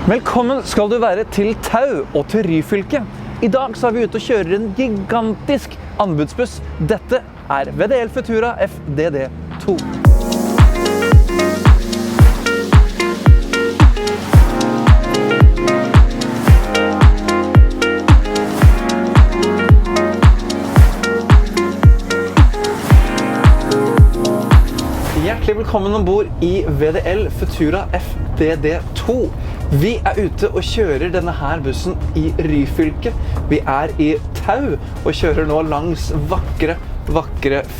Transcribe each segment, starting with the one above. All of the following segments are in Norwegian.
Velkommen skal du være til Tau og til Ryfylke. I dag så er vi ute og kjører en gigantisk anbudsbuss. Dette er VDL Futura FDD2. Hjertelig velkommen ombord i VDL Futura FDD2. Vi er ute og kjører denne her bussen i Ryfylke. Vi er i Tau og kjører nå langs vakre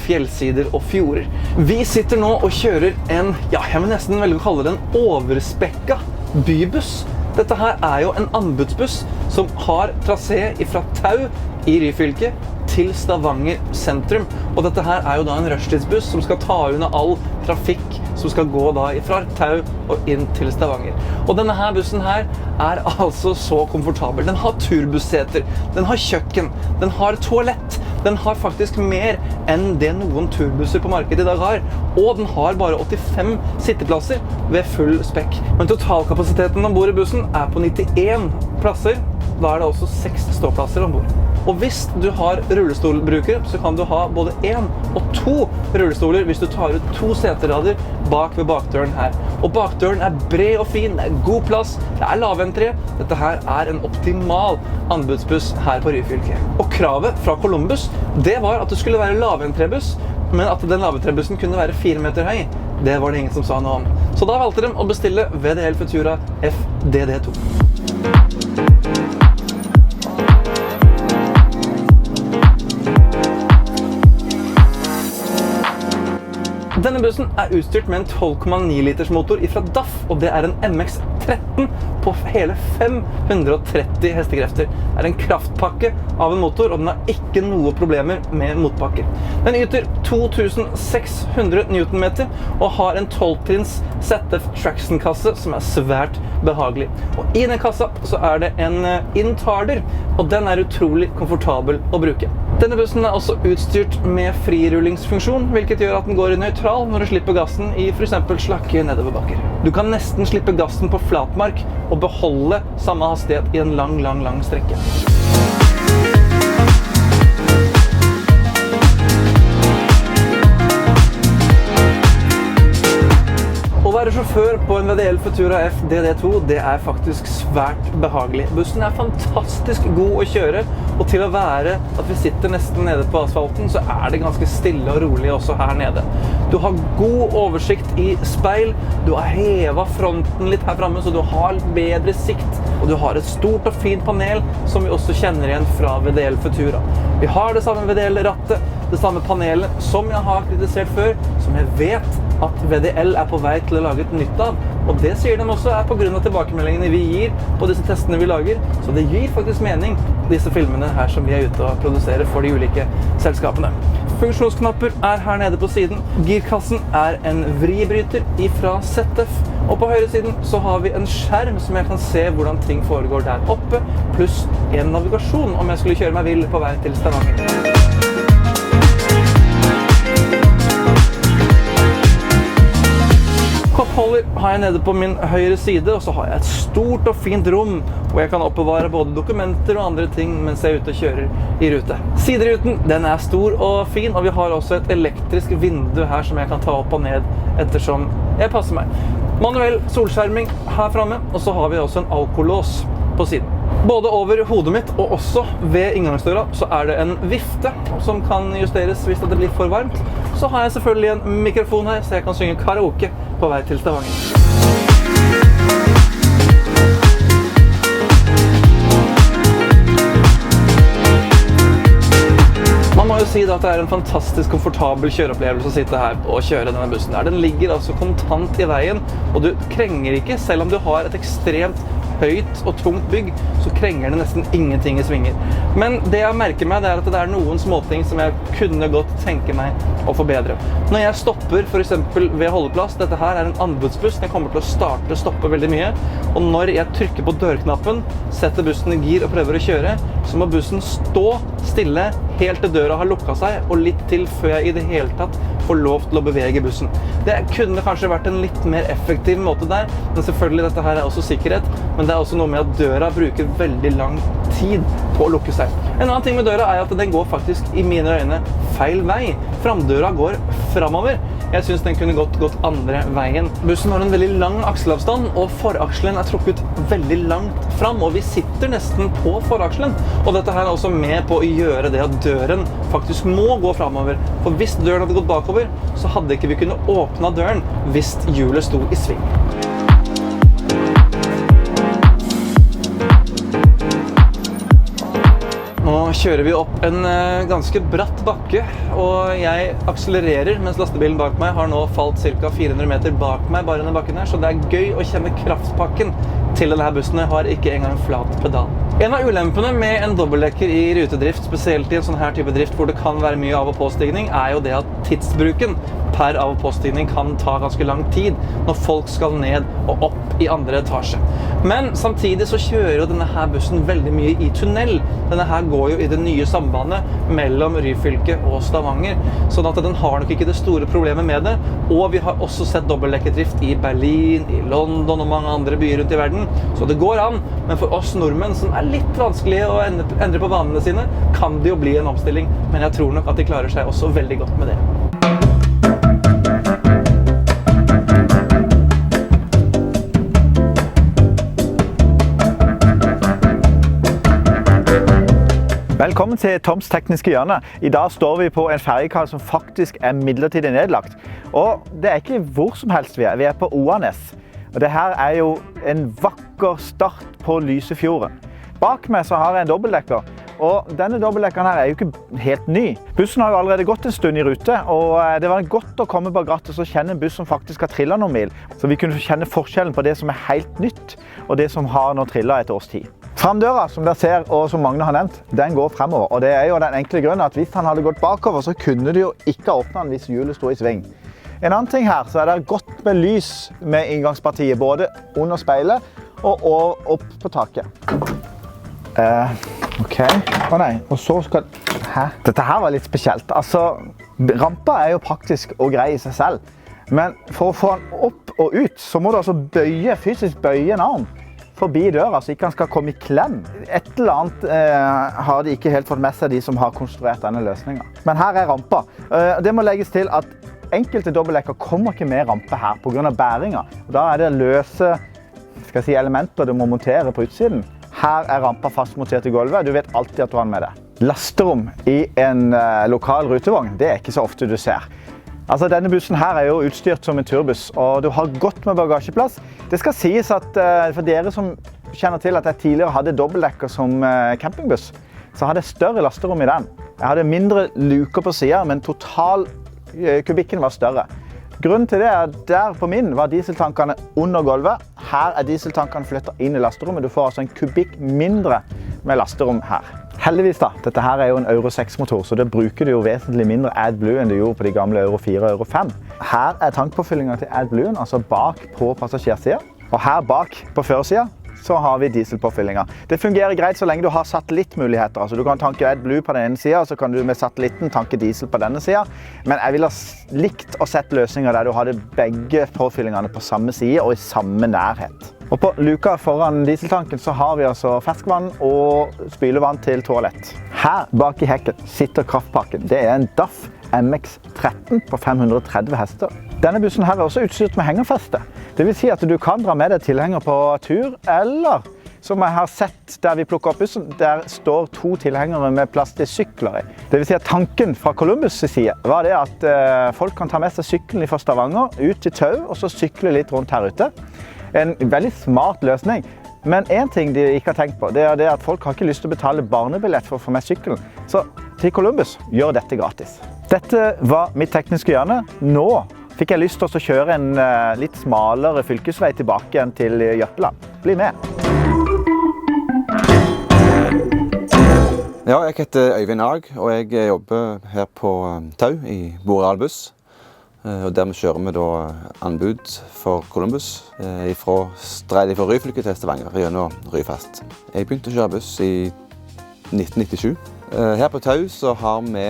fjellsider og fjorder. Vi sitter nå og kjører en, jeg vil nesten velge å kalle det en overspekka bybuss. Dette her er jo en anbudsbuss som har trasé fra Tau i Ryfylke til Stavanger sentrum. Og dette her er jo da en rushtidsbuss som skal ta unna all trafikk som skal gå da fra Tau og inn til Stavanger. Og denne her bussen her er altså så komfortabel. Den har turbusseter, den har kjøkken, den har toalett, den har faktisk mer enn det noen turbusser på markedet i dag har. Og den har bare 85 sitteplasser ved full spekk. Men totalkapasiteten ombord i bussen er på 91 plasser. Da er det også 6 ståplasser ombord. Og hvis du har rullestolbrukere, så kan du ha både 1 og 2 rullestoler hvis du tar ut 2 seterader bak ved bakdøren her. Og bakdøren er bred og fin, det er god plass, det er laventré. Dette her er en optimal anbudsbuss her på Ryfylke. Og kravet fra Columbus, det var at det skulle være laventrébuss, men at den laventrébussen kunne være 4 meter høy, det var det ingen som sa noe om. Så da valgte de å bestille VDL Futura FDD2. Denne bussen er utstyrt med en 12,9 liters motor fra DAF, og det er en MX-13 på hele 530 hestekrefter. Det er en kraftpakke av en motor, og den har ikke noe problemer med motbakker. Den yter 2600 Newtonmeter og har en 12-trins ZF Traction-kasse som er svært behagelig. Og i den kassa så er det en Intarder, og den er utrolig komfortabel å bruke. Denne bussen er også utstyrt med frirullingsfunksjon, hvilket gjør at den går nøytral når du slipper gassen i for eksempel slakke nedoverbakker. Du kan nesten slippe gassen på flatmark og beholde samme hastighet i en lang strekke. Å være sjåfør på en VDL Futura FDD2, det er faktisk svært behagelig. Bussen er fantastisk god å kjøre, og til å være at vi sitter nesten nede på asfalten, så er det ganske stille og rolig også her nede. Du har god oversikt i speil, du har hevet fronten litt her fremme, så du har bedre sikt, og du har et stort og fint panel som vi også kjenner igjen fra VDL Futura. Vi har det samme VDL-rattet, det samme panelet som jeg har kritisert før, som jeg vet at VDL er på vei til å lage et nytt av. Og det sier de også er på grunn av tilbakemeldingene vi gir på disse testene vi lager. Så det gir faktisk mening, disse filmene her som vi er ute og produserer for de ulike selskapene. Funksjonsknapper er her nede på siden. Girkassen er en vribryter fra ZF. Og på høyre siden så har vi en skjerm som jeg kan se hvordan ting foregår der oppe, pluss en navigasjon om jeg skulle kjøre meg vill på vei til Stavanger. Koppholder har jeg nede på min høyre side, og så har jeg et stort og fint rom hvor jeg kan oppbevare både dokumenter og andre ting mens jeg er ute og kjører i rute. Sideruten, den er stor og fin, og vi har også et elektrisk vindu her som jeg kan ta opp og ned ettersom jeg passer meg. Manuell solskjerming her fremme, og så har vi også en alkolås på siden. Både over hodet mitt og også ved inngangsdøra så er det en vifte som kan justeres hvis det blir for varmt. Så har jeg selvfølgelig en mikrofon her, så jeg kan synge karaoke på vei til Stavanger. Man må jo si at det er en fantastisk komfortabel kjøreopplevelse å sitte her og kjøre denne bussen her. Den ligger altså kontant i veien, og du krenger ikke, selv om du har et ekstremt høyt og tungt bygg, så krenger det nesten ingenting i svinger. Men det jeg merker meg, det er at det er noen småting som jeg kunne godt tenke meg å forbedre. Når jeg stopper for eksempel ved holdeplass, dette her er en anbudsbuss, den kommer til å starte og stoppe veldig mye, og når jeg trykker på dørknappen, setter bussen i gir og prøver å kjøre, så må bussen stå stille helt til døra har lukket seg, og litt til før jeg i det hele tatt får lov til å bevege bussen. Det kunne kanskje vært en litt mer effektiv måte der, men selvfølgelig dette her også sikkerhet, men det også noe med at døra bruker veldig lang tid på å lukke seg. En annen ting med døra at den går faktisk i mine øyne feil vei. Framdøra går framover. Jeg synes den kunne gått andre veien. Bussen har en veldig lang akselavstand, og forakselen trukket veldig langt fram, og vi sitter nesten på forakselen. Og dette her også med på å gjøre det at døren faktisk må gå framover. For hvis døren hadde gått bakover, så hadde ikke vi kunnet åpne døren hvis hjulet sto i sving. Nå kjører vi opp en ganske bratt bakke, og jeg akselererer mens lastebilen bak meg har nå falt ca. 400 meter bak meg bare denne bakken her, så det gøy å kjenne kraftpakken til denne bussen. Jeg har ikke engang en flat pedal. En av ulempene med en dobbeltdekker i rutedrift, spesielt i en sånn her type drift hvor det kan være mye av- og påstigning, jo det at tidsbruken per av- og påstigning kan ta ganske lang tid når folk skal ned og opp i andre etasje. Men samtidig så kjører jo denne her bussen veldig mye i tunnel. Denne her går jo i det nye sambandet mellom Ryfylke og Stavanger, sånn at den har nok ikke det store problemet med det. Og vi har også sett dobbeltdekkerdrift i Berlin, i London og mange andre byer rundt i verden, så det går an. Men for oss nordmenn som litt vanskelige å endre på vanene sine, kan det jo bli en omstilling, men jeg tror nok at de klarer seg også veldig godt med det. Velkommen til Toms tekniske hjørne. I dag står vi på en ferjekaj som faktisk midlertidig nedlagt. Og det ikke hvor som helst vi vi på Oanes. Og det her jo en vakker start på Lysefjorden. Bak meg så har jeg en dobbeltdekker, og denne dobbeltdekkeren her jo ikke helt ny. Bussen har jo allerede gått en stund i rute, og det var godt å komme bak rattet og kjenne en buss som faktisk har trillet noen mil. Så vi kunne kjenne forskjellen på det som helt nytt, og det som har nå trillet et års tid. Framdøra, som dere ser, og som Magne har nevnt, den går fremover. Og det jo den enkle grunnen at hvis han hadde gått bakover, så kunne du jo ikke åpne den hvis hjulet stod i sving. En annen ting her, så det godt med lys med inngangspartiet, både under speilet og opp på taket. Ok. Å nei, og så skal... Hæ? Dette her var litt spesielt. Altså, rampa jo praktisk og grei i seg selv. Men for å få den opp og ut, så må du altså fysisk bøye en arm forbi døra, så ikke han skal komme i klem. Et eller annet har de ikke helt fått med seg, de som har konstruert denne løsningen. Men her rampa. Det må legges til at enkelte dobbeltdekker kommer ikke med rampe her på grunn av bæringen. Da det løse elementer du må montere på utsiden. Her rampa fastmontert i gulvet. Du vet alltid at du har den med det. Lasterom i en lokal rutevogn, det ikke så ofte du ser. Altså, denne bussen her jo utstyrt som en turbuss, og du har godt med bagasjeplass. Det skal sies at for dere som kjenner til at jeg tidligere hadde dobbeltdekker som campingbuss, så hadde jeg større lasterom i den. Jeg hadde mindre luker på siden, men totalkubikken var større. Grunnen til det at der på min var dieseltankene under gulvet. Her dieseltankene flyttet inn i lasterommet. Du får altså en kubikk mindre med lasterom her. Heldigvis da, dette her jo en Euro 6-motor, så det bruker du jo vesentlig mindre AdBlue enn du gjorde på de gamle Euro 4 og Euro 5. Her tankpåfyllingen til AdBluen, altså bak på passasjersiden. Og her bak på førersiden så har vi dieselpåfyllinger. Det fungerer greit så lenge du har satellittmuligheter. Altså, du kan tanke AdBlue på den ene siden, og så kan du med satellitten tanke diesel på denne siden. Men jeg ville ha likt å sette løsninger der du hadde begge påfyllingene på samme side og i samme nærhet. Og på luka foran dieseltanken så har vi altså ferskvann og spylevann til toalett. Her bak i hekken sitter kraftpakken. Det en DAF MX-13 på 530 hester. Denne bussen her også utstyrt med hengerfeste. Det vil si at du kan dra med deg tilhenger på tur, eller som jeg har sett der vi plukker opp bussen, der står 2 tilhengere med plass til sykler i. Det vil si at tanken fra Columbus' side var det at folk kan ta med seg sykkelen fra Stavanger ut til Tau, og så sykle litt rundt her ute. En veldig smart løsning. Men en ting de ikke har tenkt på, det det at folk har ikke lyst til å betale barnebillett for å få med sykkelen. Så til Columbus gjør dette gratis. Dette var mitt tekniske hjørne. Nå fikk jeg lyst til å kjøre en litt smalere fylkesvei tilbake igjen til Jørpeland. Bli med! Ja, jeg heter Øyvind Ag, og jeg jobber her på Tau i Boreal Buss. Og der kjører vi da anbud for Columbus fra Ryfylke til Stavanger gjennom Ryfast. Jeg begynte å kjøre buss i 1997. Her på Tau så har vi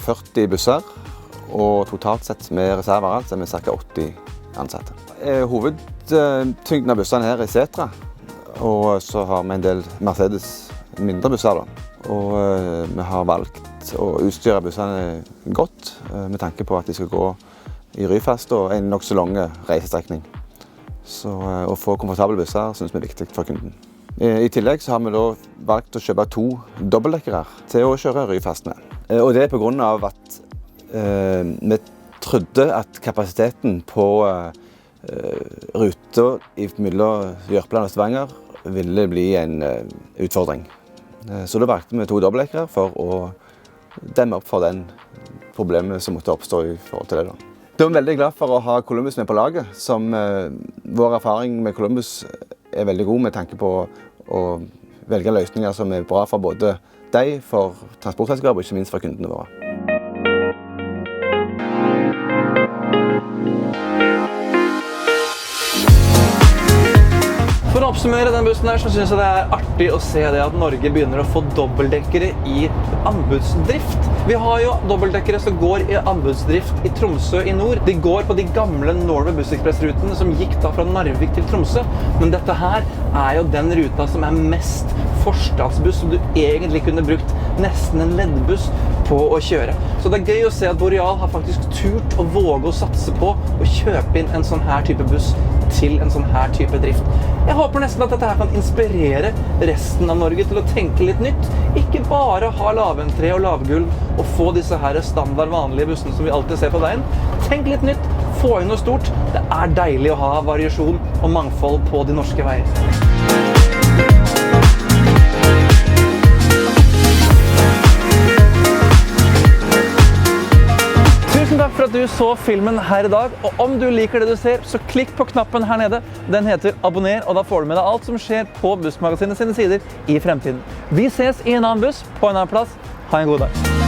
40 busser, og totalt sett med reserver så er vi ca. 80 ansatte. Hovedtyngden av bussene her er Setra, og så har vi en del Mercedes mindre busser da. Og vi har valgt å utstyre bussene godt, med tanke på at de skal gå i Ryfast og en nok så lang reisestrekning. Så å få komfortable busser synes vi er viktig for kunden. I tillegg så har vi da valgt å kjøpe 2 dobbeltdekkere til å kjøre Ryfast med. Og det er på grunn av at vi trodde at kapasiteten på ruta mellom Jørpeland og Stavanger ville bli en utfordring. Så da valgte vi 2 dobbeltdekkere for å demme opp for den problemet som måtte oppstå i forhold til det da. Da er vi veldig glad for å ha Columbus med på laget, som vår erfaring med Columbus er veldig god med tanke på å velge løsninger som er bra for både deg, for transportselskap og ikke minst for kundene våre. For å oppsummere denne bussen her, så synes jeg det er artig å se det at Norge begynner å få dobbeltdekkere i anbudsdrift. Vi har jo dobbeltdekkere som går i anbudsdrift i Tromsø i nord. De går på de gamle Norway Buss-Express-rutene som gikk da fra Narvik til Tromsø. Men dette her er jo den ruta som er mest forstadsbuss, som du egentlig kunne brukt nesten en leddbuss på å kjøre. Så det er gøy å se at Boreal har faktisk turt å våge å satse på å kjøpe inn en sånn her type buss til en sånn her type drift. Jeg håper nesten at dette her kan inspirere resten av Norge til å tenke litt nytt. Ikke bare ha laventré og lavgulv og få disse her standard vanlige bussene som vi alltid ser på veien. Tenk litt nytt, få inn noe stort. Det er deilig å ha variasjon og mangfold på de norske veier. Tusen takk for at du så filmen her i dag, og om du liker det du ser, så klikk på knappen her nede. Den heter abonner, og da får du med deg alt som skjer på Bussmagasinet sine sider i fremtiden. Vi ses i en annen buss, på en annen plass. Ha en god dag.